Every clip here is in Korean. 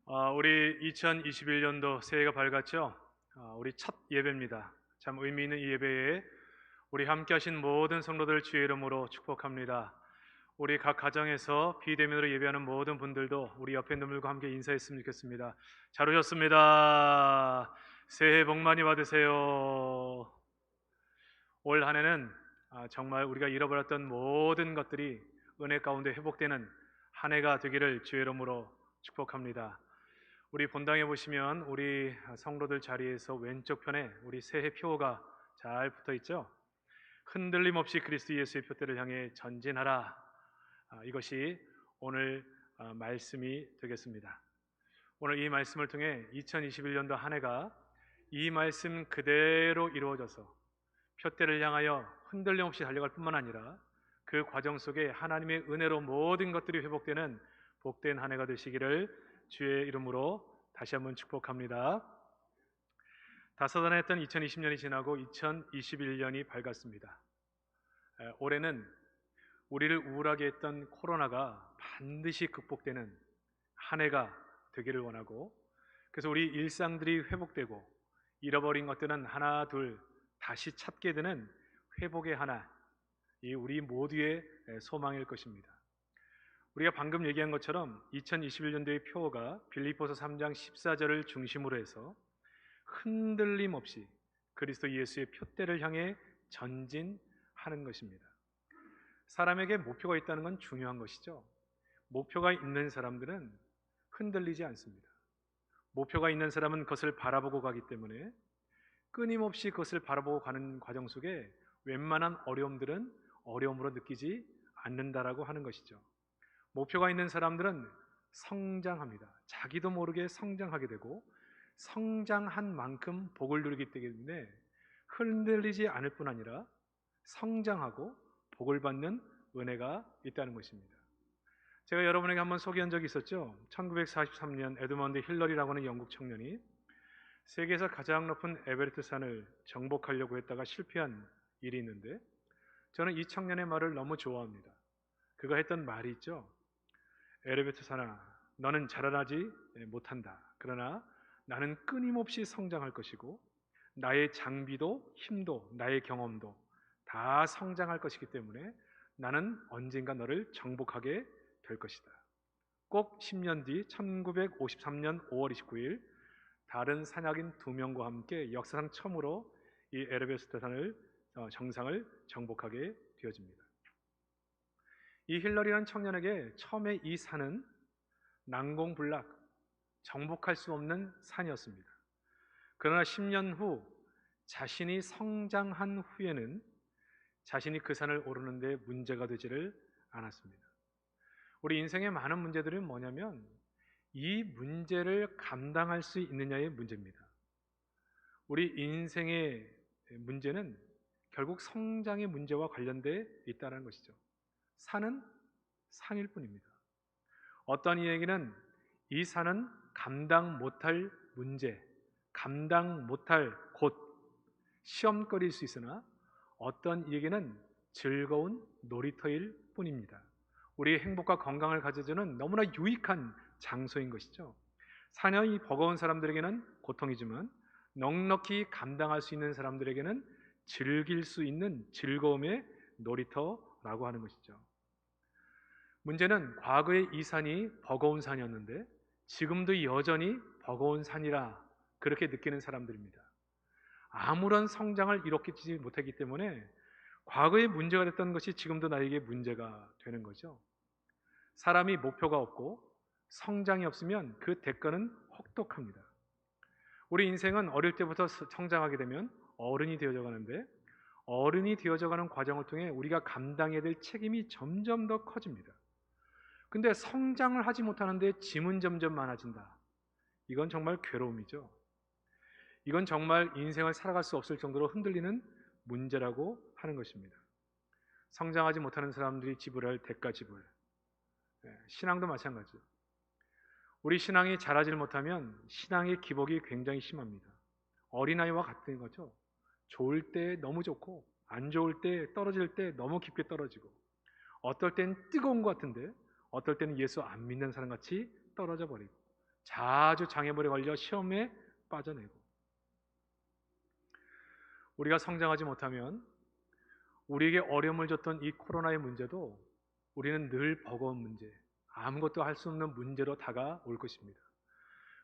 우리 2021년도 새해가 밝았죠? 우리 첫 예배입니다. 참 의미 있는 이 예배에 우리 함께 하신 모든 성도들 주의 이름으로 축복합니다. 우리 각 가정에서 비대면으로 예배하는 모든 분들도 우리 옆에 있는 분들과 함께 인사했으면 좋겠습니다. 잘 오셨습니다. 새해 복 많이 받으세요. 올 한 해는 정말 우리가 잃어버렸던 모든 것들이 은혜 가운데 회복되는 한 해가 되기를 주의 이름으로 축복합니다. 우리 본당에 보시면 우리 성도들 자리에서 왼쪽 편에 우리 새해 표가 잘 붙어 있죠. 흔들림 없이 그리스도 예수의 표대를 향해 전진하라. 이것이 오늘 말씀이 되겠습니다. 오늘 이 말씀을 통해 2021년도 한 해가 이 말씀 그대로 이루어져서 표대를 향하여 흔들림 없이 달려갈 뿐만 아니라 그 과정 속에 하나님의 은혜로 모든 것들이 회복되는 복된 한 해가 되시기를 주의 이름으로 다시 한번 축복합니다. 다사다난했던 2020년이 지나고 2021년이 밝았습니다. 올해는 우리를 우울하게 했던 코로나가 반드시 극복되는 한 해가 되기를 원하고, 그래서 우리 일상들이 회복되고 잃어버린 것들은 하나 둘 다시 찾게 되는 회복의 하나, 이 우리 모두의 소망일 것입니다. 우리가 방금 얘기한 것처럼 2021년도의 표어가 빌립보서 3장 14절을 중심으로 해서 흔들림 없이 그리스도 예수의 표대를 향해 전진하는 것입니다. 사람에게 목표가 있다는 건 중요한 것이죠. 목표가 있는 사람들은 흔들리지 않습니다. 목표가 있는 사람은 그것을 바라보고 가기 때문에 끊임없이 그것을 바라보고 가는 과정 속에 웬만한 어려움들은 어려움으로 느끼지 않는다라고 하는 것이죠. 목표가 있는 사람들은 성장합니다. 자기도 모르게 성장하게 되고 성장한 만큼 복을 누리기 때문에 흔들리지 않을 뿐 아니라 성장하고 복을 받는 은혜가 있다는 것입니다. 제가 여러분에게 한번 소개한 적이 있었죠. 1943년 에드먼드 힐러리라고 하는 영국 청년이 세계에서 가장 높은 에베레스트 산을 정복하려고 했다가 실패한 일이 있는데, 저는 이 청년의 말을 너무 좋아합니다. 그가 했던 말이 있죠. 에베레스트 산아, 너는 자라나지 못한다. 그러나 나는 끊임없이 성장할 것이고 나의 장비도 힘도 나의 경험도 다 성장할 것이기 때문에 나는 언젠가 너를 정복하게 될 것이다. 꼭 10년 뒤 1953년 5월 29일 다른 산악인 2명과 함께 역사상 처음으로 이 에베레스트 산을 정상을 정복하게 되어집니다. 이 힐러리라는 청년에게 처음에 이 산은 난공불락 정복할 수 없는 산이었습니다. 그러나 10년 후 자신이 성장한 후에는 자신이 그 산을 오르는 데 문제가 되지를 않았습니다. 우리 인생의 많은 문제들은 뭐냐면 이 문제를 감당할 수 있느냐의 문제입니다. 우리 인생의 문제는 결국 성장의 문제와 관련되어 있다는 것이죠. 산은 산일 뿐입니다. 어떤 이에게는 이 산은 감당 못할 문제, 감당 못할 곳, 시험거리일 수 있으나 어떤 이에게는 즐거운 놀이터일 뿐입니다. 우리의 행복과 건강을 가져주는 너무나 유익한 장소인 것이죠. 사냥이 버거운 사람들에게는 고통이지만 넉넉히 감당할 수 있는 사람들에게는 즐길 수 있는 즐거움의 놀이터라고 하는 것이죠. 문제는 과거의 이 산이 버거운 산이었는데 지금도 여전히 버거운 산이라 그렇게 느끼는 사람들입니다. 아무런 성장을 이루지 못했기 때문에 과거에 문제가 됐던 것이 지금도 나에게 문제가 되는 거죠. 사람이 목표가 없고 성장이 없으면 그 대가는 혹독합니다. 우리 인생은 어릴 때부터 성장하게 되면 어른이 되어져 가는데, 어른이 되어져 가는 과정을 통해 우리가 감당해야 될 책임이 점점 더 커집니다. 근데 성장을 하지 못하는데 짐은 점점 많아진다. 이건 정말 괴로움이죠. 이건 정말 인생을 살아갈 수 없을 정도로 흔들리는 문제라고 하는 것입니다. 성장하지 못하는 사람들이 지불할 대가 지불. 신앙도 마찬가지죠. 우리 신앙이 자라질 못하면 신앙의 기복이 굉장히 심합니다. 어린아이와 같은 거죠. 좋을 때 너무 좋고 안 좋을 때 떨어질 때 너무 깊게 떨어지고, 어떨 땐 뜨거운 것 같은데 어떨 때는 예수 안 믿는 사람 같이 떨어져 버리고, 자주 장애물에 걸려 시험에 빠져내고, 우리가 성장하지 못하면 우리에게 어려움을 줬던 이 코로나의 문제도 우리는 늘 버거운 문제, 아무것도 할 수 없는 문제로 다가올 것입니다.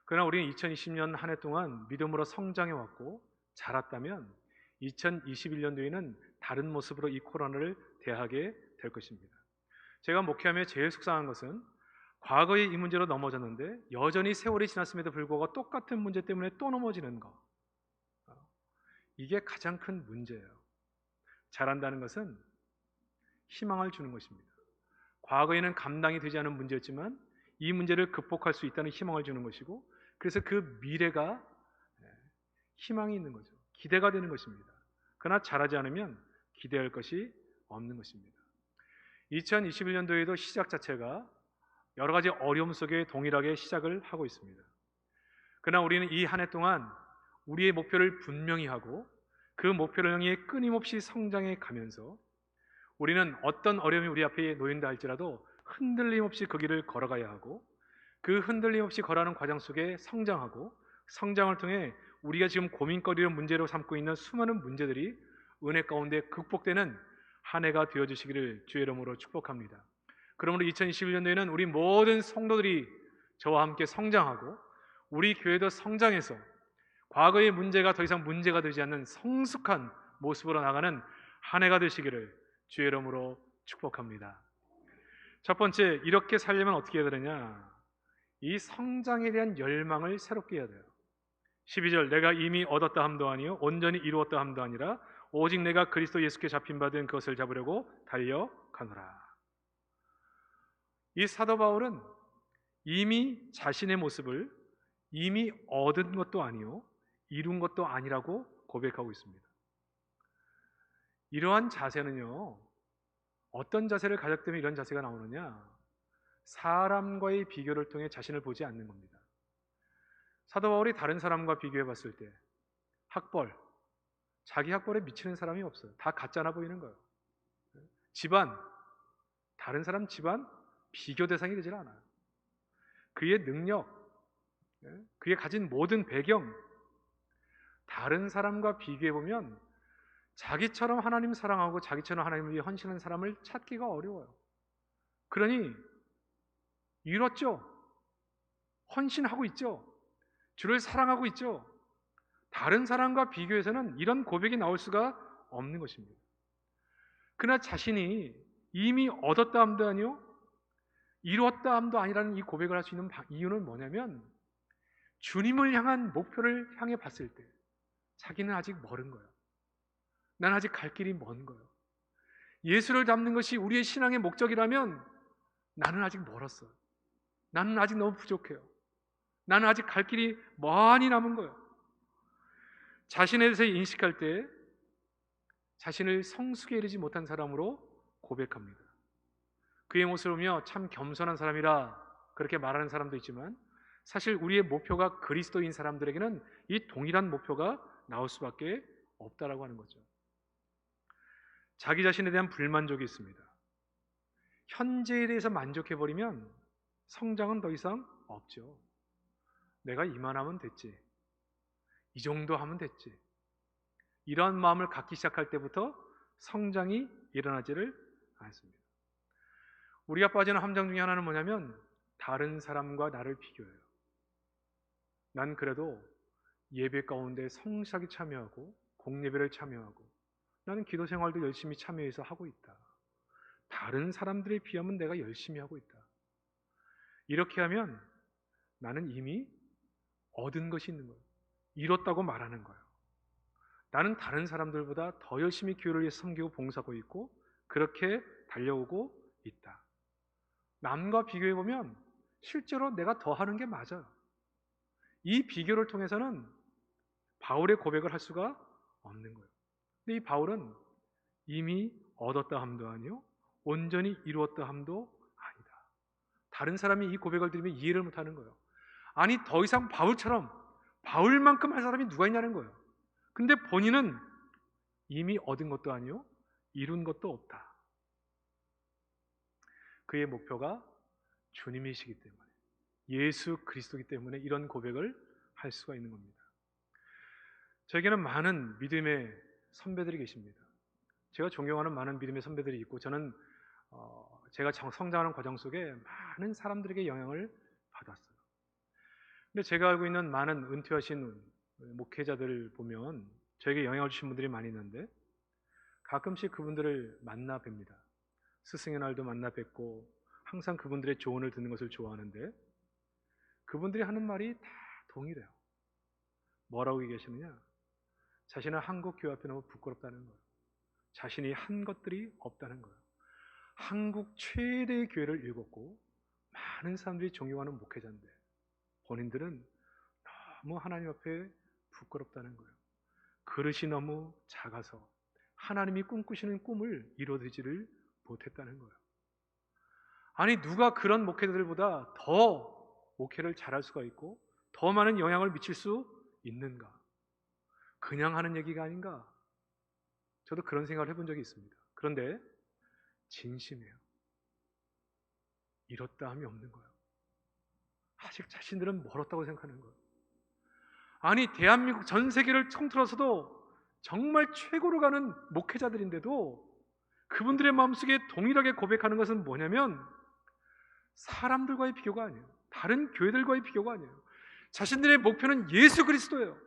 그러나 우리는 2020년 한 해 동안 믿음으로 성장해 왔고 자랐다면 2021년도에는 다른 모습으로 이 코로나를 대하게 될 것입니다. 제가 목회하며 제일 속상한 것은 과거에 이 문제로 넘어졌는데 여전히 세월이 지났음에도 불구하고 똑같은 문제 때문에 또 넘어지는 거, 이게 가장 큰 문제예요. 잘한다는 것은 희망을 주는 것입니다. 과거에는 감당이 되지 않은 문제였지만 이 문제를 극복할 수 있다는 희망을 주는 것이고, 그래서 그 미래가 희망이 있는 거죠. 기대가 되는 것입니다. 그러나 잘하지 않으면 기대할 것이 없는 것입니다. 2021년도에도 시작 자체가 여러 가지 어려움 속에 동일하게 시작을 하고 있습니다. 그러나 우리는 이 한 해 동안 우리의 목표를 분명히 하고 그 목표를 향해 끊임없이 성장해 가면서 우리는 어떤 어려움이 우리 앞에 놓인다 할지라도 흔들림 없이 그 길을 걸어가야 하고, 그 흔들림 없이 걸어가는 과정 속에 성장하고, 성장을 통해 우리가 지금 고민거리로 문제로 삼고 있는 수많은 문제들이 은혜 가운데 극복되는 한 해가 되어주시기를 주의 이름으로 축복합니다. 그러므로 2021년도에는 우리 모든 성도들이 저와 함께 성장하고 우리 교회도 성장해서 과거의 문제가 더 이상 문제가 되지 않는 성숙한 모습으로 나가는 한 해가 되시기를 주의 이름으로 축복합니다. 첫 번째, 이렇게 살려면 어떻게 해야 되느냐? 이 성장에 대한 열망을 새롭게 해야 돼요. 12절, 내가 이미 얻었다 함도 아니요 온전히 이루었다 함도 아니라 오직 내가 그리스도 예수께 잡힌 바 된 그것을 잡으려고 달려가노라. 이 사도 바울은 이미 자신의 모습을 이미 얻은 것도 아니요 이룬 것도 아니라고 고백하고 있습니다. 이러한 자세는요, 어떤 자세를 가졌기 때문에 이런 자세가 나오느냐? 사람과의 비교를 통해 자신을 보지 않는 겁니다. 사도 바울이 다른 사람과 비교해 봤을 때 학벌, 자기 학벌에 미치는 사람이 없어요. 다 가짜나 보이는 거예요. 집안, 다른 사람 집안 비교 대상이 되질 않아요. 그의 능력, 그의 가진 모든 배경, 다른 사람과 비교해 보면 자기처럼 하나님 사랑하고 자기처럼 하나님을 위해 헌신하는 사람을 찾기가 어려워요. 그러니 이뤘죠. 헌신하고 있죠. 주를 사랑하고 있죠. 다른 사람과 비교해서는 이런 고백이 나올 수가 없는 것입니다. 그러나 자신이 이미 얻었다 함도 아니요 이루었다 함도 아니라는 이 고백을 할 수 있는 이유는 뭐냐면, 주님을 향한 목표를 향해 봤을 때 자기는 아직 멀은 거예요. 난 아직 갈 길이 먼 거예요. 예수를 닮는 것이 우리의 신앙의 목적이라면 나는 아직 멀었어요. 나는 아직 너무 부족해요. 나는 아직 갈 길이 많이 남은 거예요. 자신에 대해서 인식할 때 자신을 성숙에 이르지 못한 사람으로 고백합니다. 그의 모습을 보며 참 겸손한 사람이라 그렇게 말하는 사람도 있지만, 사실 우리의 목표가 그리스도인 사람들에게는 이 동일한 목표가 나올 수밖에 없다라고 하는 거죠. 자기 자신에 대한 불만족이 있습니다. 현재에 대해서 만족해버리면 성장은 더 이상 없죠. 내가 이만하면 됐지, 이 정도 하면 됐지, 이러한 마음을 갖기 시작할 때부터 성장이 일어나지를 않습니다. 우리가 빠지는 함정 중에 하나는 뭐냐면 다른 사람과 나를 비교해요. 난 그래도 예배 가운데 성실하게 참여하고 공예배를 참여하고 나는 기도 생활도 열심히 참여해서 하고 있다. 다른 사람들에 비하면 내가 열심히 하고 있다. 이렇게 하면 나는 이미 얻은 것이 있는 거예요. 이뤘다고 말하는 거예요. 나는 다른 사람들보다 더 열심히 교회를 위해 섬기고 봉사하고 있고 그렇게 달려오고 있다. 남과 비교해보면 실제로 내가 더 하는 게 맞아요. 이 비교를 통해서는 바울의 고백을 할 수가 없는 거예요. 근데 이 바울은 이미 얻었다 함도 아니요 온전히 이루었다 함도 아니다. 다른 사람이 이 고백을 들으면 이해를 못하는 거예요. 아니, 더 이상 바울처럼 바울만큼 할 사람이 누가 있냐는 거예요. 근데 본인은 이미 얻은 것도 아니요 이룬 것도 없다. 그의 목표가 주님이시기 때문에 예수 그리스도이기 때문에 이런 고백을 할 수가 있는 겁니다. 저에게는 많은 믿음의 선배들이 계십니다. 제가 존경하는 많은 믿음의 선배들이 있고, 저는 제가 성장하는 과정 속에 많은 사람들에게 영향을 받았어요. 근데 제가 알고 있는 많은 은퇴하신 목회자들을 보면 저에게 영향을 주신 분들이 많이 있는데, 가끔씩 그분들을 만나 뵙니다. 스승의 날도 만나 뵙고 항상 그분들의 조언을 듣는 것을 좋아하는데, 그분들이 하는 말이 다 동일해요. 뭐라고 얘기하시느냐? 자신은 한국 교회 앞에 너무 부끄럽다는 거예요. 자신이 한 것들이 없다는 거예요. 한국 최대의 교회를 읽었고 많은 사람들이 존경하는 목회자인데 본인들은 너무 하나님 앞에 부끄럽다는 거예요. 그릇이 너무 작아서 하나님이 꿈꾸시는 꿈을 이루어지지를 못했다는 거예요. 아니, 누가 그런 목회자들보다 더 목회를 잘할 수가 있고 더 많은 영향을 미칠 수 있는가? 그냥 하는 얘기가 아닌가? 저도 그런 생각을 해본 적이 있습니다. 그런데 진심이에요. 이렇다 함이 없는 거예요. 아직 자신들은 멀었다고 생각하는 거예요. 아니, 대한민국 전 세계를 통틀어서도 정말 최고로 가는 목회자들인데도 그분들의 마음속에 동일하게 고백하는 것은 뭐냐면, 사람들과의 비교가 아니에요. 다른 교회들과의 비교가 아니에요. 자신들의 목표는 예수 그리스도예요.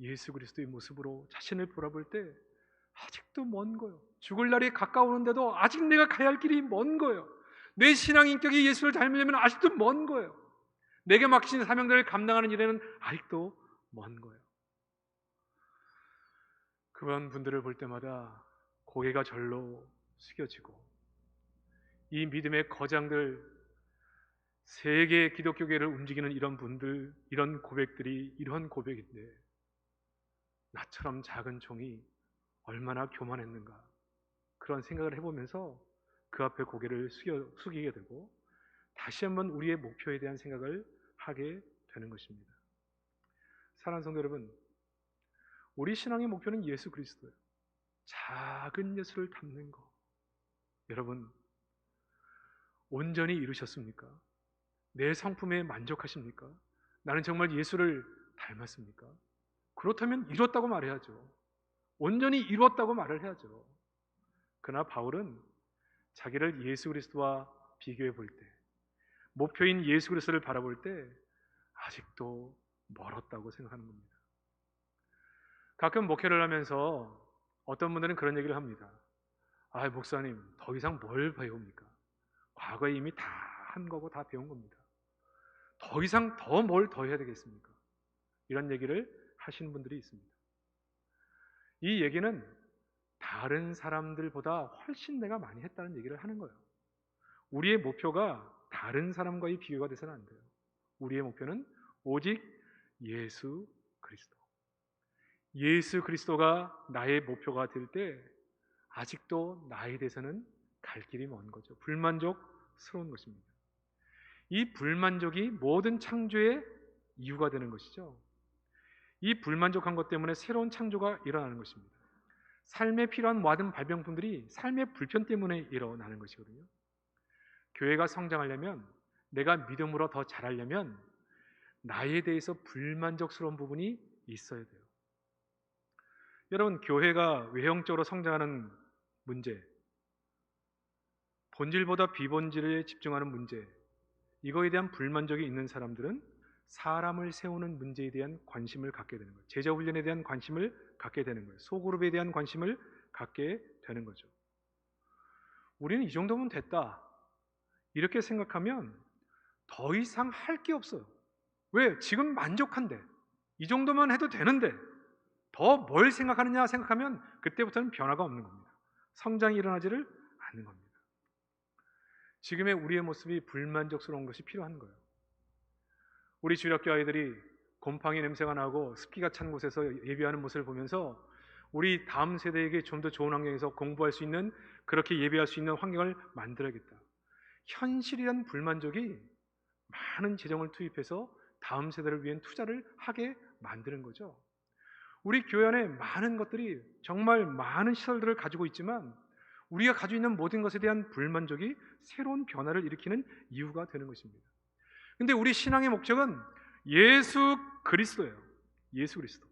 예수 그리스도의 모습으로 자신을 돌아볼 때 아직도 먼 거예요. 죽을 날이 가까우는데도 아직 내가 가야 할 길이 먼 거예요. 내 신앙 인격이 예수를 닮으려면 아직도 먼 거예요. 내게 맡기신 사명들을 감당하는 일에는 아직도 먼 거예요. 그런 분들을 볼 때마다 고개가 절로 숙여지고, 이 믿음의 거장들, 세계 기독교계를 움직이는 이런 분들, 이런 고백들이 이런 고백인데, 나처럼 작은 종이 얼마나 교만했는가, 그런 생각을 해보면서 그 앞에 고개를 숙이게 되고 다시 한번 우리의 목표에 대한 생각을 하게 되는 것입니다. 사랑하는 성도 여러분, 우리 신앙의 목표는 예수 그리스도예요. 작은 예수를 닮는 거, 여러분 온전히 이루셨습니까? 내 성품에 만족하십니까? 나는 정말 예수를 닮았습니까? 그렇다면 이뤘다고 말해야죠. 온전히 이루었다고 말을 해야죠. 그러나 바울은 자기를 예수 그리스도와 비교해 볼 때, 목표인 예수 그리스도를 바라볼 때 아직도 멀었다고 생각하는 겁니다. 가끔 목회를 하면서 어떤 분들은 그런 얘기를 합니다. 아, 목사님, 더 이상 뭘 배웁니까? 과거에 이미 다 한 거고 다 배운 겁니다. 더 이상 더 뭘 더 해야 되겠습니까? 이런 얘기를 하시는 분들이 있습니다. 이 얘기는 다른 사람들보다 훨씬 내가 많이 했다는 얘기를 하는 거예요. 우리의 목표가 다른 사람과의 비교가 돼서는 안 돼요. 우리의 목표는 오직 예수 그리스도. 예수 그리스도가 나의 목표가 될 때 아직도 나에 대해서는 갈 길이 먼 거죠. 불만족스러운 것입니다. 이 불만족이 모든 창조의 이유가 되는 것이죠. 이 불만족한 것 때문에 새로운 창조가 일어나는 것입니다. 삶에 필요한 모든 발병품들이 삶의 불편 때문에 일어나는 것이거든요. 교회가 성장하려면, 내가 믿음으로 더 잘하려면 나에 대해서 불만족스러운 부분이 있어야 돼요. 여러분, 교회가 외형적으로 성장하는 문제, 본질보다 비본질에 집중하는 문제, 이거에 대한 불만족이 있는 사람들은 사람을 세우는 문제에 대한 관심을 갖게 되는 거예요. 제자 훈련에 대한 관심을 갖게 되는 거예요. 소그룹에 대한 관심을 갖게 되는 거죠. 우리는 이 정도면 됐다, 이렇게 생각하면 더 이상 할 게 없어요. 왜? 지금 만족한데, 이 정도만 해도 되는데 더 뭘 생각하느냐 생각하면 그때부터는 변화가 없는 겁니다. 성장이 일어나지를 않는 겁니다. 지금의 우리의 모습이 불만족스러운 것이 필요한 거예요. 우리 주일학교 아이들이 곰팡이 냄새가 나고 습기가 찬 곳에서 예배하는 모습을 보면서 우리 다음 세대에게 좀 더 좋은 환경에서 공부할 수 있는, 그렇게 예배할 수 있는 환경을 만들어야겠다. 현실이란 불만족이 많은 재정을 투입해서 다음 세대를 위한 투자를 하게 만드는 거죠. 우리 교회 안에 많은 것들이, 정말 많은 시설들을 가지고 있지만 우리가 가지고 있는 모든 것에 대한 불만족이 새로운 변화를 일으키는 이유가 되는 것입니다. 근데 우리 신앙의 목적은 예수 그리스도예요. 예수 그리스도.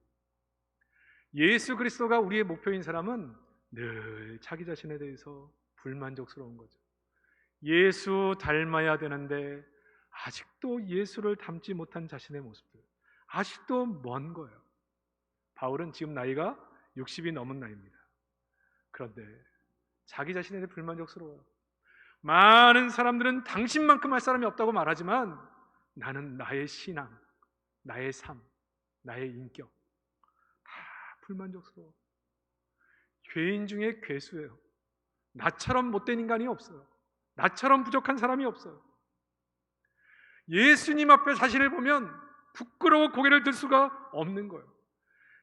예수 그리스도가 우리의 목표인 사람은 늘 자기 자신에 대해서 불만족스러운 거죠. 예수 닮아야 되는데 아직도 예수를 닮지 못한 자신의 모습들, 아직도 먼 거예요. 바울은 지금 나이가 60이 넘은 나이입니다. 그런데 자기 자신에 대해 불만족스러워요. 많은 사람들은 당신만큼 할 사람이 없다고 말하지만 나는 나의 신앙, 나의 삶, 나의 인격 다 불만족스러워. 죄인 중에 괴수예요. 나처럼 못된 인간이 없어요. 나처럼 부족한 사람이 없어요. 예수님 앞에 자신을 보면 부끄러워 고개를 들 수가 없는 거예요.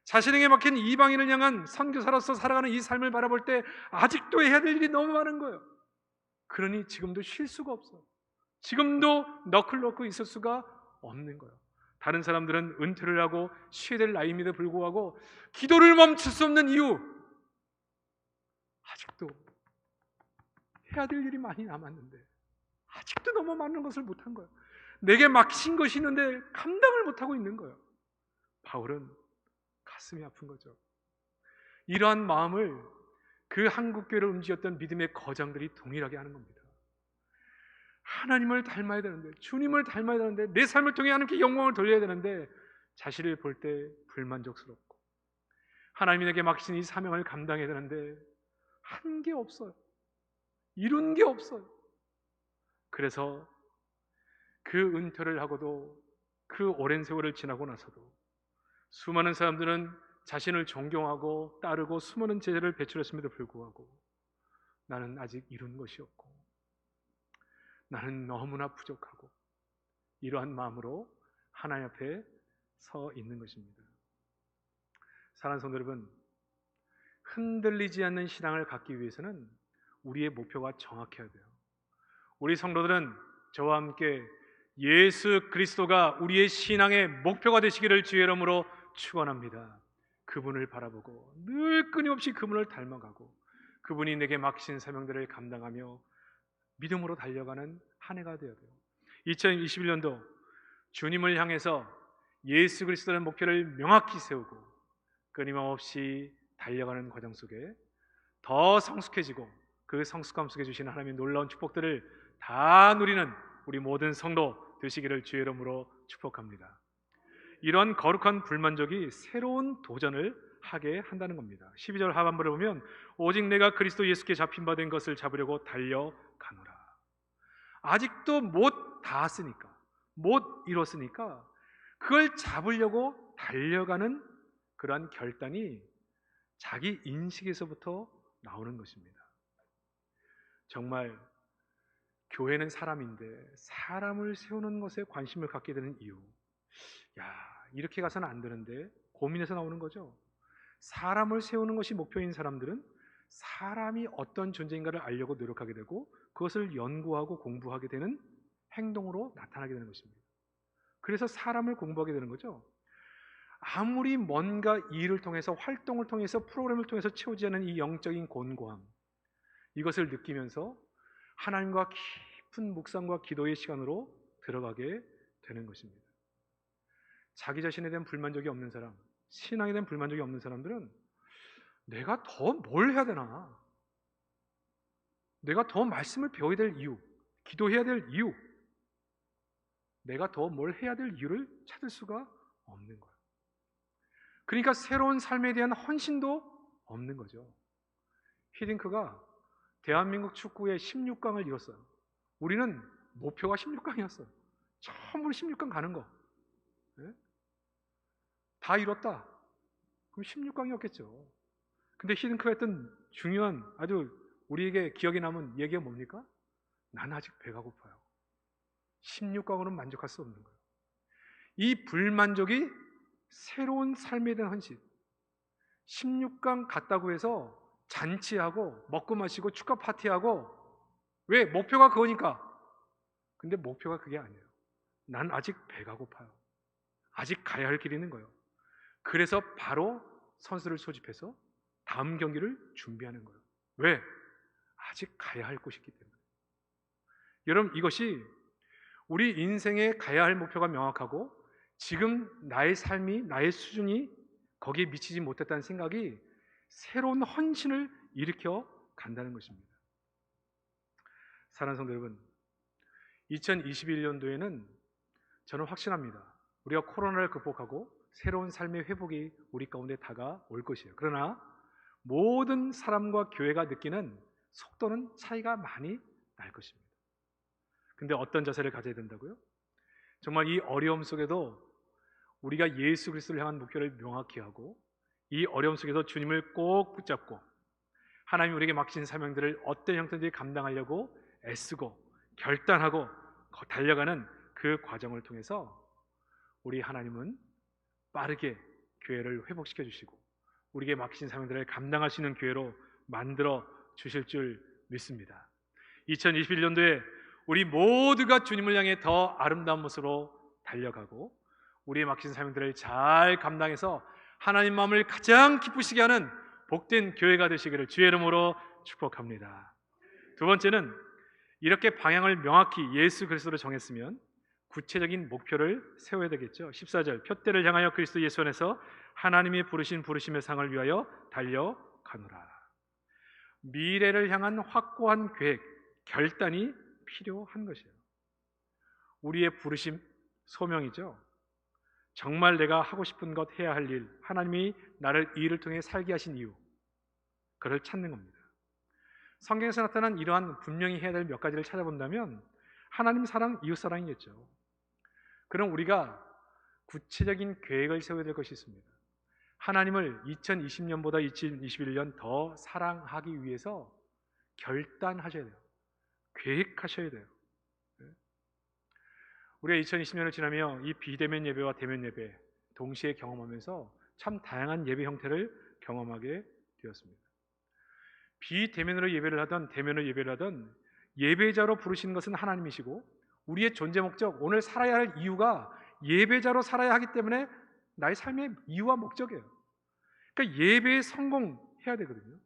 자신에게 막힌 이방인을 향한 선교사로서 살아가는 이 삶을 바라볼 때 아직도 해야 될 일이 너무 많은 거예요. 그러니 지금도 쉴 수가 없어요. 지금도 너클 놓고 있을 수가 없는 거예요. 다른 사람들은 은퇴를 하고 쉬어야 될 나이임에도 불구하고 기도를 멈출 수 없는 이유, 아직도 해야 될 일이 많이 남았는데 아직도 너무 많은 것을 못한 거예요. 내게 막힌 것이 있는데 감당을 못하고 있는 거예요. 바울은 가슴이 아픈 거죠. 이러한 마음을 그 한국교회를 움직였던 믿음의 거장들이 동일하게 하는 겁니다. 하나님을 닮아야 되는데, 주님을 닮아야 되는데, 내 삶을 통해 하나님께 영광을 돌려야 되는데 자신을 볼 때 불만족스럽고 하나님에게 맡기신 이 사명을 감당해야 되는데 한 게 없어요. 이룬 게 없어요. 그래서 그 은퇴를 하고도 그 오랜 세월을 지나고 나서도 수많은 사람들은 자신을 존경하고 따르고 수많은 제자를 배출했음에도 불구하고 나는 아직 이룬 것이 없고 나는 너무나 부족하고 이러한 마음으로 하나님 앞에 서 있는 것입니다. 사랑하는 성도 여러분, 흔들리지 않는 신앙을 갖기 위해서는 우리의 목표가 정확해야 돼요. 우리 성도들은 저와 함께 예수 그리스도가 우리의 신앙의 목표가 되시기를 주의 이름으로 축원합니다. 그분을 바라보고 늘 끊임없이 그분을 닮아가고 그분이 내게 맡기신 사명들을 감당하며 믿음으로 달려가는 한 해가 되어야 돼요. 2021년도 주님을 향해서 예수 그리스도의 목표를 명확히 세우고 끊임없이 달려가는 과정 속에 더 성숙해지고 그 성숙함 속에 주신 하나님의 놀라운 축복들을 다 누리는 우리 모든 성도 되시기를 주의 이름으로 축복합니다. 이런 거룩한 불만족이 새로운 도전을 하게 한다는 겁니다. 12절 하반부를 보면 오직 내가 그리스도 예수께 잡힌 바 된 것을 잡으려고 달려가노라. 아직도 못 닿았으니까, 못 이뤘으니까 그걸 잡으려고 달려가는 그러한 결단이 자기 인식에서부터 나오는 것입니다. 정말 교회는 사람인데 사람을 세우는 것에 관심을 갖게 되는 이유, 이렇게 가서는 안 되는데 고민해서 나오는 거죠. 사람을 세우는 것이 목표인 사람들은 사람이 어떤 존재인가를 알려고 노력하게 되고 그것을 연구하고 공부하게 되는 행동으로 나타나게 되는 것입니다. 그래서 사람을 공부하게 되는 거죠. 아무리 뭔가 일을 통해서 활동을 통해서 프로그램을 통해서 채우지 않은 이 영적인 곤고함, 이것을 느끼면서 하나님과 깊은 묵상과 기도의 시간으로 들어가게 되는 것입니다. 자기 자신에 대한 불만족이 없는 사람, 신앙에 대한 불만족이 없는 사람들은 내가 더 뭘 해야 되나? 내가 더 말씀을 배워야 될 이유, 기도해야 될 이유, 내가 더 뭘 해야 될 이유를 찾을 수가 없는 거예요. 그러니까 새로운 삶에 대한 헌신도 없는 거죠. 히딩크가 대한민국 축구의 16강을 이뤘어요. 우리는 목표가 16강이었어요. 처음으로 16강 가는 거. 네? 다 이뤘다. 그럼 16강이었겠죠. 근데 히딩크가 했던 중요한 아주 우리에게 기억에 남은 얘기가 뭡니까? 난 아직 배가 고파요. 16강으로는 만족할 수 없는 거예요. 이 불만족이 새로운 삶에 대한 헌신. 16강 갔다고 해서 잔치하고 먹고 마시고 축하 파티하고, 왜? 목표가 그거니까. 근데 목표가 그게 아니에요. 난 아직 배가 고파요. 아직 가야 할 길이 있는 거예요. 그래서 바로 선수를 소집해서 다음 경기를 준비하는 거예요. 왜? 아직 가야 할 곳이 있기 때문에. 여러분, 이것이 우리 인생에 가야 할 목표가 명확하고 지금 나의 삶이, 나의 수준이 거기에 미치지 못했다는 생각이 새로운 헌신을 일으켜 간다는 것입니다. 사랑하는 성도 여러분, 2021년도에는 저는 확신합니다. 우리가 코로나를 극복하고 새로운 삶의 회복이 우리 가운데 다가올 것이에요. 그러나 모든 사람과 교회가 느끼는 속도는 차이가 많이 날 것입니다. 근데 어떤 자세를 가져야 된다고요? 정말 이 어려움 속에도 우리가 예수 그리스도를 향한 목표를 명확히 하고 이 어려움 속에서 주님을 꼭 붙잡고 하나님 우리에게 맡기신 사명들을 어떤 형태든지 감당하려고 애쓰고 결단하고 달려가는 그 과정을 통해서 우리 하나님은 빠르게 교회를 회복시켜 주시고 우리에게 맡기신 사명들을 감당할 수 있는 교회로 만들어 주실 줄 믿습니다. 2021년도에 우리 모두가 주님을 향해 더 아름다운 모습으로 달려가고 우리의 맡기신 사명들을 잘 감당해서 하나님 마음을 가장 기쁘시게 하는 복된 교회가 되시기를 주의 이름으로 축복합니다. 두 번째는 이렇게 방향을 명확히 예수 그리스도로 정했으면 구체적인 목표를 세워야 되겠죠. 14절 표대를 향하여 그리스도 예수 안에서 하나님이 부르신 부르심의 상을 위하여 달려가노라. 미래를 향한 확고한 계획, 결단이 필요한 것이에요. 우리의 부르심, 소명이죠. 정말 내가 하고 싶은 것, 해야 할 일, 하나님이 나를 이 일을 통해 살게 하신 이유, 그를 찾는 겁니다. 성경에서 나타난 이러한 분명히 해야 될 몇 가지를 찾아본다면 하나님 사랑, 이웃 사랑이겠죠. 그럼 우리가 구체적인 계획을 세워야 될 것이 있습니다. 하나님을 2020년보다 2021년 더 사랑하기 위해서 결단하셔야 돼요. 계획하셔야 돼요. 우리가 2020년을 지나며 이 비대면 예배와 대면 예배 동시에 경험하면서 참 다양한 예배 형태를 경험하게 되었습니다. 비대면으로 예배를 하던 대면으로 예배를 하던 예배자로 부르시는 것은 하나님이시고 우리의 존재 목적, 오늘 살아야 할 이유가 예배자로 살아야 하기 때문에 나의 삶의 이유와 목적이에요. 그러니까 예배에 성공해야 되거든요.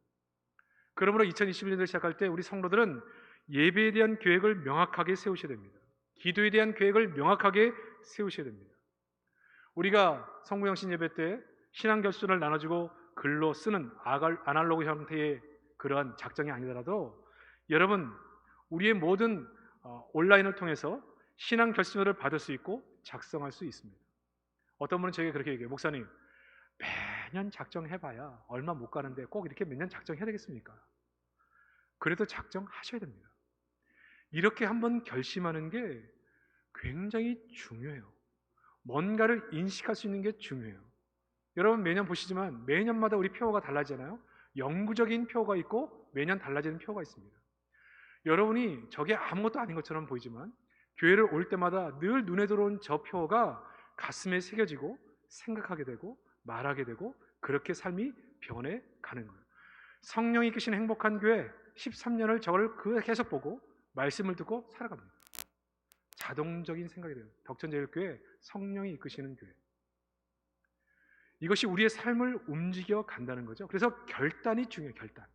그러므로 2021년을 시작할 때 우리 성도들은 예배에 대한 계획을 명확하게 세우셔야 됩니다. 기도에 대한 계획을 명확하게 세우셔야 됩니다. 우리가 성부영신 예배 때 신앙 결수를 나눠주고 글로 쓰는 아날로그 형태의 그러한 작정이 아니더라도 여러분 우리의 모든 온라인을 통해서 신앙 결수를 받을 수 있고 작성할 수 있습니다. 어떤 분은 저에게 그렇게 얘기해요. 목사님 매년 작정해봐야 얼마 못 가는데 꼭 이렇게 매년 작정해야 되겠습니까? 그래도 작정하셔야 됩니다. 이렇게 한번 결심하는 게 굉장히 중요해요. 뭔가를 인식할 수 있는 게 중요해요. 여러분 매년 보시지만 매년마다 우리 표어가 달라지잖아요. 영구적인 표어가 있고 매년 달라지는 표어가 있습니다. 여러분이 저게 아무것도 아닌 것처럼 보이지만 교회를 올 때마다 늘 눈에 들어온 저 표어가 가슴에 새겨지고 생각하게 되고 말하게 되고 그렇게 삶이 변해 가는 거예요. 성령이 이끄신 행복한 교회 13년을 저걸 계속 보고 말씀을 듣고 살아갑니다. 자동적인 생각이 돼요. 덕천제일교회 성령이 이끄시는 교회. 이것이 우리의 삶을 움직여 간다는 거죠. 그래서 결단이 중요해요. 결단.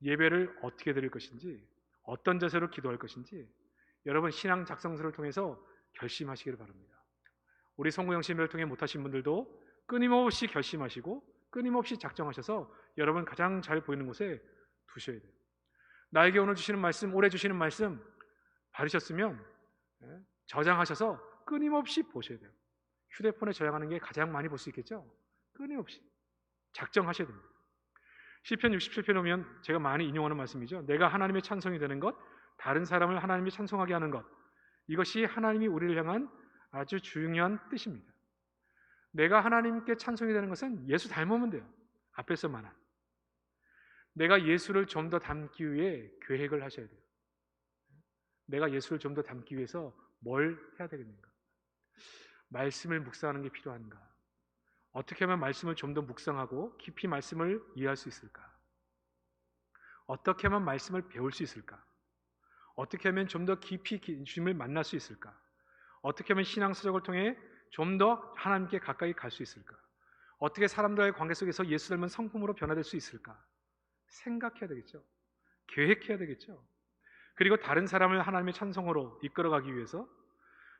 예배를 어떻게 드릴 것인지, 어떤 자세로 기도할 것인지 여러분 신앙 작성서를 통해서 결심하시기를 바랍니다. 우리 성구영신배를 통해 못하신 분들도 끊임없이 결심하시고 끊임없이 작정하셔서 여러분 가장 잘 보이는 곳에 두셔야 돼요. 나에게 오늘 주시는 말씀, 올해 주시는 말씀 받으셨으면 저장하셔서 끊임없이 보셔야 돼요. 휴대폰에 저장하는 게 가장 많이 볼 수 있겠죠? 끊임없이 작정하셔야 됩니다. 시편 67편에 오면 제가 많이 인용하는 말씀이죠. 내가 하나님의 찬송이 되는 것, 다른 사람을 하나님이 찬송하게 하는 것, 이것이 하나님이 우리를 향한 아주 중요한 뜻입니다. 내가 하나님께 찬송이 되는 것은 예수 닮으면 돼요. 앞에서 말한 내가 예수를 좀 더 닮기 위해 계획을 하셔야 돼요. 내가 예수를 좀 더 닮기 위해서 뭘 해야 되겠는가? 말씀을 묵상하는 게 필요한가? 어떻게 하면 말씀을 좀 더 묵상하고 깊이 말씀을 이해할 수 있을까? 어떻게 하면 말씀을 배울 수 있을까? 어떻게 하면 좀 더 깊이 주님을 만날 수 있을까? 어떻게 하면 신앙서적을 통해 좀 더 하나님께 가까이 갈 수 있을까? 어떻게 사람들과의 관계 속에서 예수 닮은 성품으로 변화될 수 있을까? 생각해야 되겠죠. 계획해야 되겠죠. 그리고 다른 사람을 하나님의 찬송으로 이끌어가기 위해서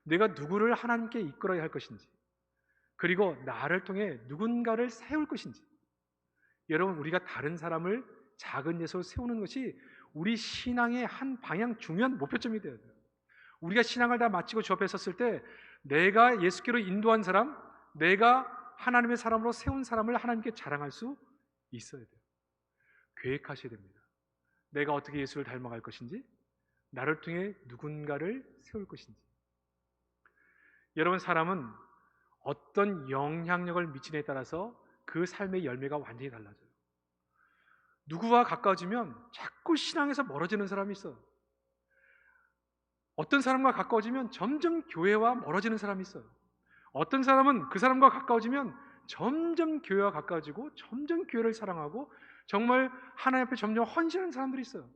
내가 누구를 하나님께 이끌어야 할 것인지, 그리고 나를 통해 누군가를 세울 것인지. 여러분, 우리가 다른 사람을 작은 예수로 세우는 것이 우리 신앙의 한 방향 중요한 목표점이 되어야 돼요. 우리가 신앙을 다 마치고 주 앞에 섰을 때 내가 예수께로 인도한 사람, 내가 하나님의 사람으로 세운 사람을 하나님께 자랑할 수 있어야 돼요. 계획하셔야 됩니다. 내가 어떻게 예수를 닮아갈 것인지, 나를 통해 누군가를 세울 것인지. 여러분, 사람은 어떤 영향력을 미치느냐에 따라서 그 삶의 열매가 완전히 달라져요. 누구와 가까워지면 자꾸 신앙에서 멀어지는 사람이 있어요. 어떤 사람과 가까워지면 점점 교회와 멀어지는 사람이 있어요. 어떤 사람은 그 사람과 가까워지면 점점 교회와 가까워지고 점점 교회를 사랑하고 정말 하나님 앞에 점점 헌신하는 사람들이 있어요.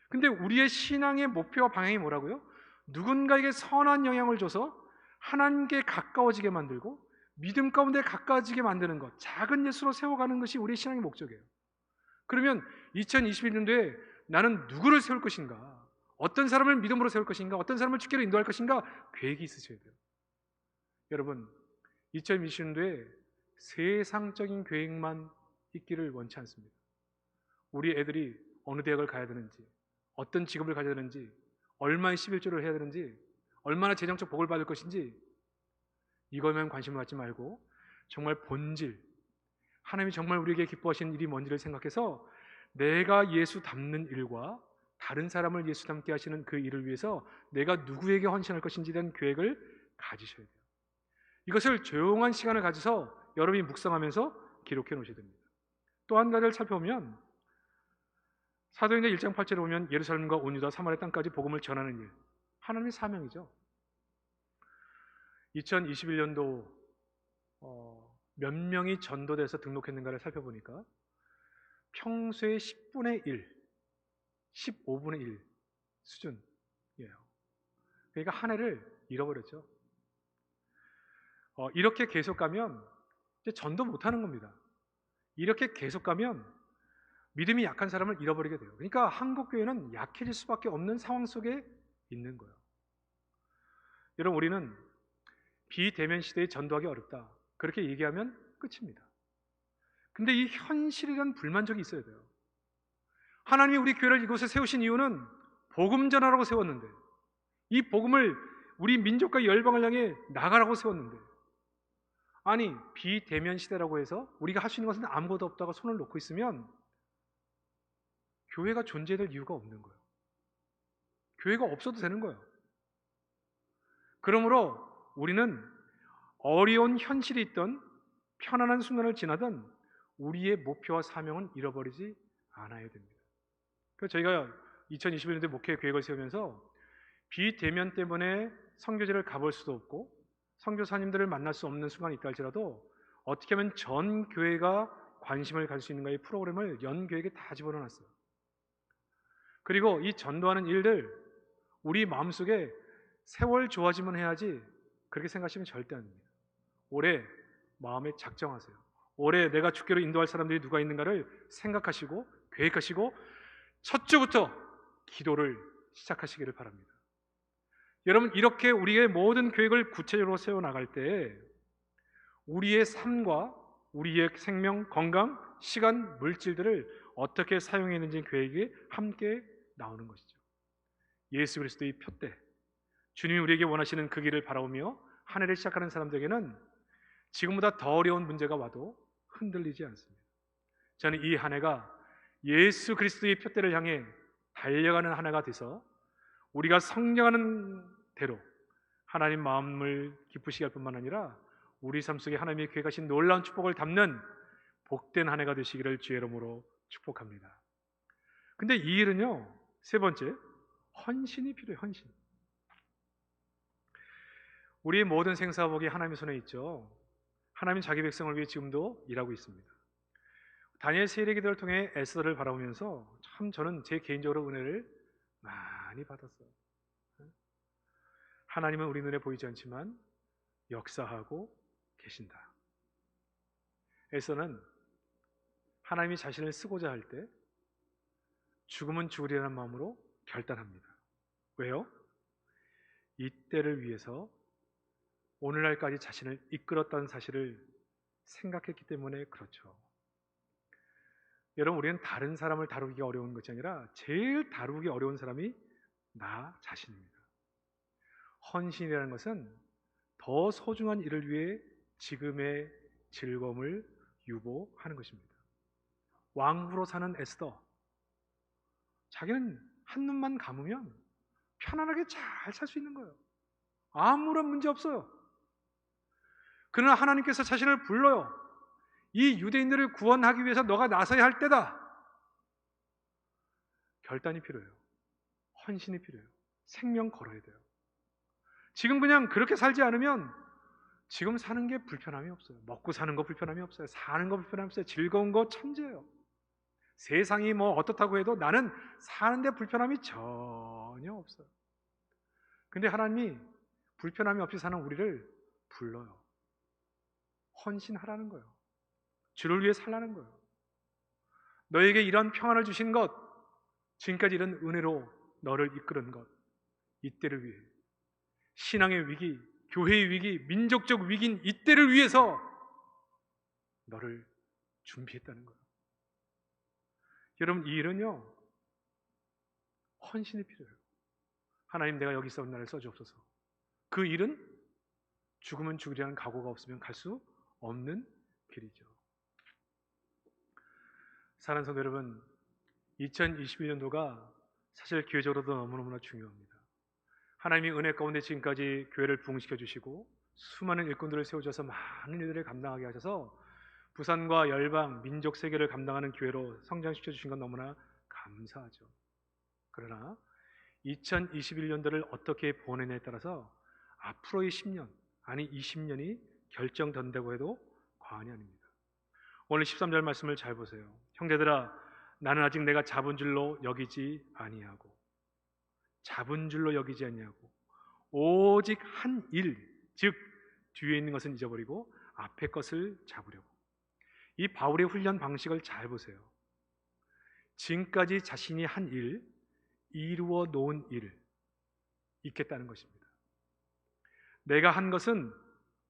근데 우리의 신앙의 목표와 방향이 뭐라고요? 누군가에게 선한 영향을 줘서 하나님께 가까워지게 만들고 믿음 가운데 가까워지게 만드는 것, 작은 예수로 세워가는 것이 우리의 신앙의 목적이에요. 그러면 2021년도에 나는 누구를 세울 것인가? 어떤 사람을 믿음으로 세울 것인가? 어떤 사람을 주께로 인도할 것인가? 계획이 있으셔야 돼요. 여러분, 2020년도에 세상적인 계획만 있기를 원치 않습니다. 우리 애들이 어느 대학을 가야 되는지, 어떤 직업을 가져야 되는지, 얼마의 11조를 해야 되는지, 얼마나 재정적 복을 받을 것인지, 이거에만 관심을 갖지 말고 정말 본질, 하나님이 정말 우리에게 기뻐하시는 일이 뭔지를 생각해서 내가 예수 닮는 일과 다른 사람을 예수 닮게 하시는 그 일을 위해서 내가 누구에게 헌신할 것인지에 대한 계획을 가지셔야 돼요. 이것을 조용한 시간을 가져서 여러분이 묵상하면서 기록해 놓으셔야 됩니다. 또 한 가지를 살펴보면 사도행전 1장 8절에 보면 예루살렘과 온 유다 사마리아 땅까지 복음을 전하는 일, 하나님의 사명이죠. 2021년도 몇 명이 전도돼서 등록했는가를 살펴보니까 평소의 10분의 1, 15분의 1 수준이에요. 그러니까 한 해를 잃어버렸죠. 이렇게 계속 가면 이제 전도 못하는 겁니다. 이렇게 계속 가면 믿음이 약한 사람을 잃어버리게 돼요. 그러니까 한국교회는 약해질 수밖에 없는 상황 속에 있는 거예요. 여러분, 우리는 비대면 시대에 전도하기 어렵다, 그렇게 얘기하면 끝입니다. 근데 이 현실이란 불만족이 있어야 돼요. 하나님이 우리 교회를 이곳에 세우신 이유는 복음 전하라고 세웠는데, 이 복음을 우리 민족과 열방을 향해 나가라고 세웠는데, 아니 비대면 시대라고 해서 우리가 할 수 있는 것은 아무것도 없다고 손을 놓고 있으면 교회가 존재될 이유가 없는 거예요. 교회가 없어도 되는 거예요. 그러므로 우리는 어려운 현실이 있던 편안한 순간을 지나던 우리의 목표와 사명은 잃어버리지 않아야 됩니다. 그래서 저희가 2021년도에 목회 계획을 세우면서 비대면 때문에 선교지를 가볼 수도 없고 선교사님들을 만날 수 없는 순간이 있다 할지라도 어떻게 하면 전 교회가 관심을 가질 수 있는가의 프로그램을 연 교회에 다 집어넣었어요. 그리고 이 전도하는 일들 우리 마음속에 세월 좋아지면 해야지 그렇게 생각하시면 절대 안 됩니다. 올해 마음에 작정하세요. 올해 내가 주께로 인도할 사람들이 누가 있는가를 생각하시고 계획하시고 첫 주부터 기도를 시작하시기를 바랍니다. 여러분, 이렇게 우리의 모든 계획을 구체적으로 세워나갈 때 우리의 삶과 우리의 생명, 건강, 시간, 물질들을 어떻게 사용했는지 계획이 함께 나오는 것이죠. 예수 그리스도의 표대, 주님이 우리에게 원하시는 그 길을 바라보며 한 해를 시작하는 사람들에게는 지금보다 더 어려운 문제가 와도 흔들리지 않습니다. 저는 이 한 해가 예수 그리스도의 표대를 향해 달려가는 한 해가 돼서 우리가 성장하는 대로 하나님 마음을 기쁘시게 할 뿐만 아니라 우리 삶 속에 하나님의 계획하신 놀라운 축복을 담는 복된 한 해가 되시기를 주의 이름으로 축복합니다. 근데 이 일은요, 세 번째, 헌신이 필요해요. 헌신. 우리의 모든 생사복이 하나님의 손에 있죠. 하나님 자기 백성을 위해 지금도 일하고 있습니다. 다니엘 세례 기도를 통해 에스더를 바라보면서 참 저는 제 개인적으로 은혜를 많이 받았어요. 하나님은 우리 눈에 보이지 않지만 역사하고 계신다. 에스더는 하나님이 자신을 쓰고자 할 때 죽으면 죽으리라는 마음으로 결단합니다. 왜요? 이때를 위해서 오늘날까지 자신을 이끌었다는 사실을 생각했기 때문에 그렇죠. 여러분, 우리는 다른 사람을 다루기 어려운 것이 아니라 제일 다루기 어려운 사람이 나 자신입니다. 헌신이라는 것은 더 소중한 일을 위해 지금의 즐거움을 유보하는 것입니다. 왕후로 사는 에스더, 자기는 한눈만 감으면 편안하게 잘 살 수 있는 거예요. 아무런 문제 없어요. 그러나 하나님께서 자신을 불러요. 이 유대인들을 구원하기 위해서 너가 나서야 할 때다. 결단이 필요해요. 헌신이 필요해요. 생명 걸어야 돼요. 지금 그냥 그렇게 살지 않으면 지금 사는 게 불편함이 없어요. 먹고 사는 거 불편함이 없어요. 사는 거 불편함이 없어요. 즐거운 거 천재예요. 세상이 뭐 어떻다고 해도 나는 사는데 불편함이 전혀 없어요. 근데 하나님이 불편함이 없이 사는 우리를 불러요. 헌신하라는 거예요. 주를 위해 살라는 거예요. 너에게 이런 평안을 주신 것, 지금까지 이런 은혜로 너를 이끄는 것, 이때를 위해 신앙의 위기, 교회의 위기, 민족적 위기인 이때를 위해서 너를 준비했다는 거예요. 여러분, 이 일은요, 헌신이 필요해요. 하나님, 내가 여기 있어 나를 써주옵소서. 그 일은 죽으면 죽으리라는 각오가 없으면 갈 수 없는 길이죠. 사랑하는 성도 여러분, 2021년도가 사실 교회적으로도 너무너무나 중요합니다. 하나님이 은혜 가운데 지금까지 교회를 부흥시켜 주시고 수많은 일꾼들을 세워줘서 많은 일들을 감당하게 하셔서 부산과 열방, 민족 세계를 감당하는 교회로 성장시켜 주신 건 너무나 감사하죠. 그러나 2021년도를 어떻게 보내냐에 따라서 앞으로의 10년, 아니 20년이 결정된다고 해도 과언이 아닙니다. 오늘 13절 말씀을 잘 보세요. 형제들아, 나는 아직 내가 잡은 줄로 여기지 아니하고, 잡은 줄로 여기지 아니하고 오직 한 일, 즉 뒤에 있는 것은 잊어버리고 앞에 것을 잡으려고. 이 바울의 훈련 방식을 잘 보세요. 지금까지 자신이 한 일, 이루어 놓은 일 있겠다는 것입니다. 내가 한 것은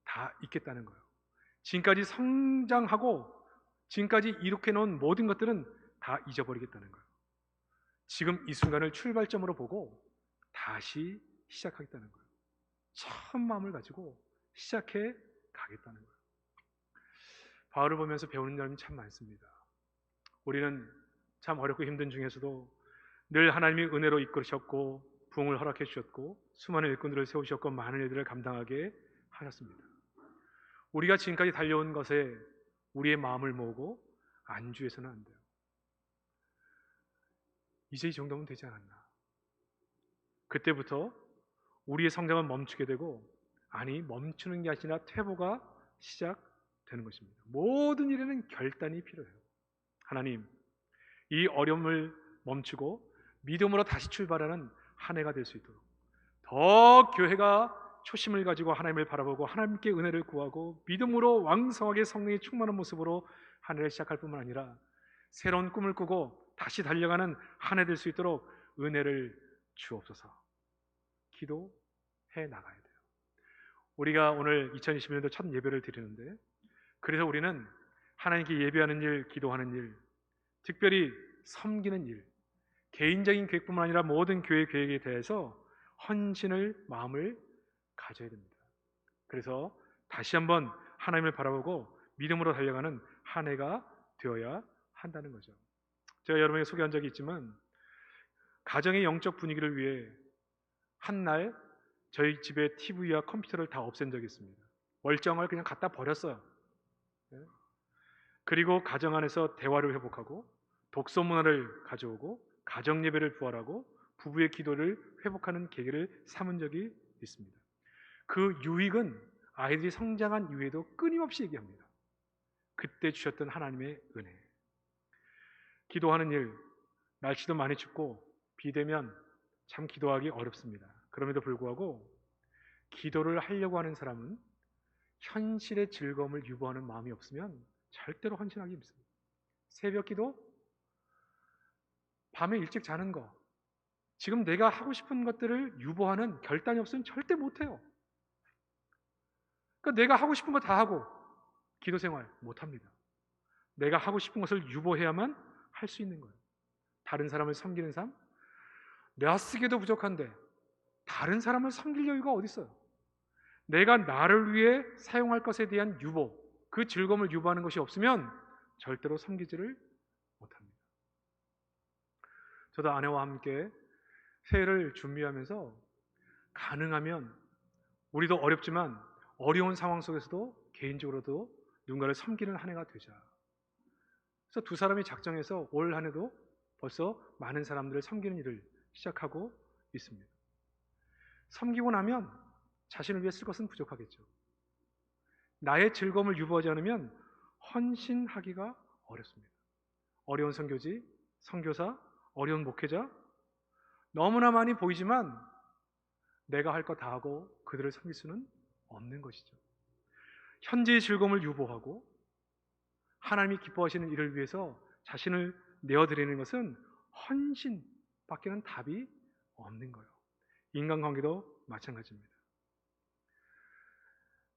다 있겠다는 거예요. 지금까지 성장하고 지금까지 이룩해 놓은 모든 것들은 다 잊어버리겠다는 거예요. 지금 이 순간을 출발점으로 보고 다시 시작하겠다는 거예요. 처음 마음을 가지고 시작해 가겠다는 거예요. 바울을 보면서 배우는 점이 참 많습니다. 우리는 참 어렵고 힘든 중에서도 늘 하나님이 은혜로 이끌으셨고 부흥을 허락해 주셨고 수많은 일꾼들을 세우셨고 많은 일들을 감당하게 하셨습니다. 우리가 지금까지 달려온 것에 우리의 마음을 모으고 안주해서는 안 돼요. 이제 이 정도면 되지 않았나. 그때부터 우리의 성장은 멈추게 되고, 아니 멈추는 게 아니라 퇴보가 시작되는 것입니다. 모든 일에는 결단이 필요해요. 하나님, 이 어려움을 멈추고 믿음으로 다시 출발하는 한 해가 될 수 있도록 더 교회가 초심을 가지고 하나님을 바라보고 하나님께 은혜를 구하고 믿음으로 왕성하게 성령이 충만한 모습으로 한 해를 시작할 뿐만 아니라 새로운 꿈을 꾸고 다시 달려가는 한 해 될 수 있도록 은혜를 주옵소서. 기도해 나가야 돼요. 우리가 오늘 2021년도 첫 예배를 드리는데, 그래서 우리는 하나님께 예배하는 일, 기도하는 일, 특별히 섬기는 일, 개인적인 계획뿐만 아니라 모든 교회 계획에 대해서 헌신을 마음을 가져야 됩니다. 그래서 다시 한번 하나님을 바라보고 믿음으로 달려가는 한 해가 되어야 한다는 거죠. 제가 여러분에게 소개한 적이 있지만 가정의 영적 분위기를 위해 한날 저희 집에 TV와 컴퓨터를 다 없앤 적이 있습니다. 멀쩡을 그냥 갖다 버렸어요. 그리고 가정 안에서 대화를 회복하고 독서 문화를 가져오고 가정 예배를 부활하고 부부의 기도를 회복하는 계기를 삼은 적이 있습니다. 그 유익은 아이들이 성장한 이후에도 끊임없이 얘기합니다. 그때 주셨던 하나님의 은혜. 기도하는 일, 날씨도 많이 춥고 비대면 참 기도하기 어렵습니다. 그럼에도 불구하고 기도를 하려고 하는 사람은 현실의 즐거움을 유보하는 마음이 없으면 절대로 헌신하기 힘듭니다. 새벽 기도, 밤에 일찍 자는 거, 지금 내가 하고 싶은 것들을 유보하는 결단이 없으면 절대 못해요. 그러니까 내가 하고 싶은 거 다 하고 기도 생활 못합니다. 내가 하고 싶은 것을 유보해야만 할 수 있는 거예요. 다른 사람을 섬기는 삶? 내가 쓰기도 부족한데 다른 사람을 섬길 여유가 어디 있어요? 내가 나를 위해 사용할 것에 대한 유보, 그 즐거움을 유보하는 것이 없으면 절대로 섬기지를 못합니다. 저도 아내와 함께 새해를 준비하면서 가능하면 우리도 어렵지만 어려운 상황 속에서도 개인적으로도 누군가를 섬기는 한 해가 되자. 그래서 두 사람이 작정해서 올 한 해도 벌써 많은 사람들을 섬기는 일을 시작하고 있습니다. 섬기고 나면 자신을 위해 쓸 것은 부족하겠죠. 나의 즐거움을 유보하지 않으면 헌신하기가 어렵습니다. 어려운 선교지, 선교사, 어려운 목회자 너무나 많이 보이지만 내가 할 거 다 하고 그들을 섬길 수는 없는 것이죠. 현재의 즐거움을 유보하고 하나님이 기뻐하시는 일을 위해서 자신을 내어드리는 것은 헌신밖에는 답이 없는 거예요. 인간관계도 마찬가지입니다.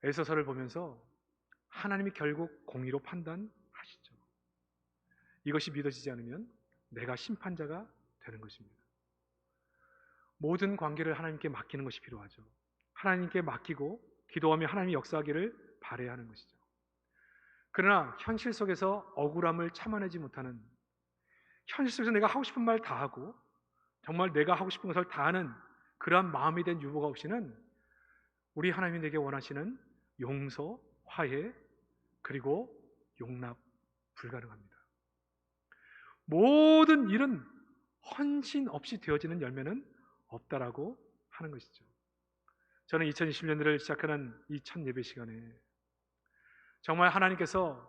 에서서를 보면서 하나님이 결국 공의로 판단하시죠. 이것이 믿어지지 않으면 내가 심판자가 되는 것입니다. 모든 관계를 하나님께 맡기는 것이 필요하죠. 하나님께 맡기고 기도하며 하나님이 역사하기를 바라야 하는 것이죠. 그러나 현실 속에서 억울함을 참아내지 못하는, 현실 속에서 내가 하고 싶은 말 다 하고 정말 내가 하고 싶은 것을 다 하는 그러한 마음이 된 유보가 없이는 우리 하나님이 내게 원하시는 용서, 화해, 그리고 용납 불가능합니다. 모든 일은 헌신 없이 되어지는 열매는 없다라고 하는 것이죠. 저는 2020년도를 시작하는 이 첫 예배 시간에 정말 하나님께서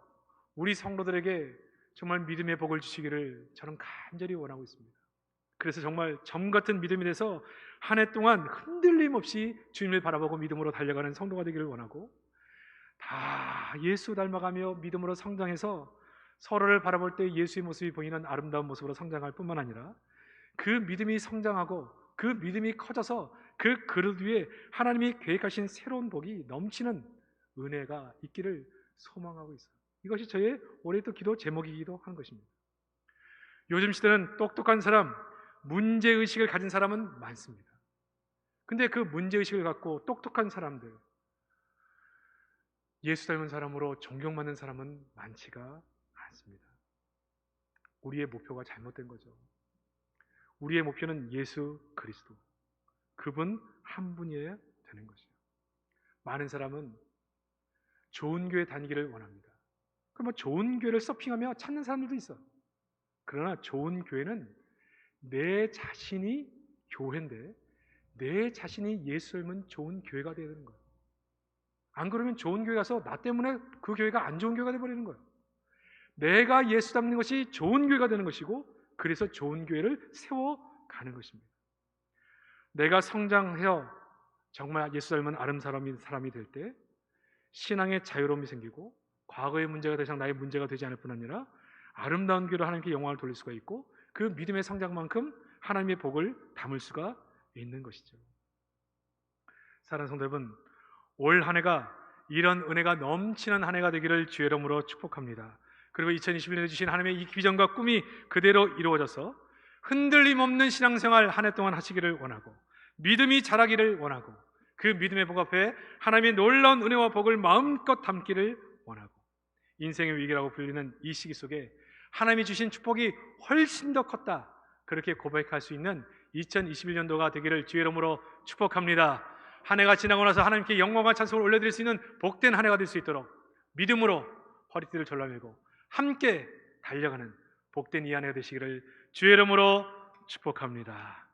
우리 성도들에게 정말 믿음의 복을 주시기를 저는 간절히 원하고 있습니다. 그래서 정말 점 같은 믿음이 돼서 한 해 동안 흔들림 없이 주님을 바라보고 믿음으로 달려가는 성도가 되기를 원하고, 다 예수 닮아가며 믿음으로 성장해서 서로를 바라볼 때 예수의 모습이 보이는 아름다운 모습으로 성장할 뿐만 아니라 그 믿음이 성장하고 그 믿음이 커져서 그 그릇 위에 하나님이 계획하신 새로운 복이 넘치는 은혜가 있기를 소망하고 있어요. 이것이 저의 올해 또 기도 제목이기도 하는 것입니다. 요즘 시대는 똑똑한 사람, 문제의식을 가진 사람은 많습니다. 근데 그 문제의식을 갖고 똑똑한 사람들, 예수 닮은 사람으로 존경받는 사람은 많지가 않습니다. 우리의 목표가 잘못된 거죠. 우리의 목표는 예수 그리스도, 그분 한 분이어야 되는 것이에요. 많은 사람은 좋은 교회 다니기를 원합니다. 그럼 좋은 교회를 서핑하며 찾는 사람들도 있어. 그러나 좋은 교회는 내 자신이 교회인데 내 자신이 예수 닮은 좋은 교회가 되어야 되는 거예요. 안 그러면 좋은 교회 가서 나 때문에 그 교회가 안 좋은 교회가 되어버리는 거예요. 내가 예수 닮는 것이 좋은 교회가 되는 것이고, 그래서 좋은 교회를 세워가는 것입니다. 내가 성장해서 정말 예수 닮은 아름다운 사람이 될 때 신앙의 자유로움이 생기고 과거의 문제가 더 이상 나의 문제가 되지 않을 뿐 아니라 아름다운 교회로 하나님께 영광을 돌릴 수가 있고 그 믿음의 성장만큼 하나님의 복을 담을 수가 있는 것이죠. 사랑하는 성도 여러분, 올 한 해가 이런 은혜가 넘치는 한 해가 되기를 주의 이름으로 축복합니다. 그리고 2021년에 주신 하나님의 이 비전과 꿈이 그대로 이루어져서 흔들림 없는 신앙생활 한 해 동안 하시기를 원하고, 믿음이 자라기를 원하고, 그 믿음의 복 앞에 하나님의 놀라운 은혜와 복을 마음껏 담기를 원하고, 인생의 위기라고 불리는 이 시기 속에 하나님이 주신 축복이 훨씬 더 컸다, 그렇게 고백할 수 있는 2021년도가 되기를 주의 이름으로 축복합니다. 한 해가 지나고 나서 하나님께 영광과 찬송을 올려드릴 수 있는 복된 한 해가 될 수 있도록 믿음으로 허리띠를 졸라매고 함께 달려가는 복된 이 한 해가 되시기를 주의 이름으로 축복합니다.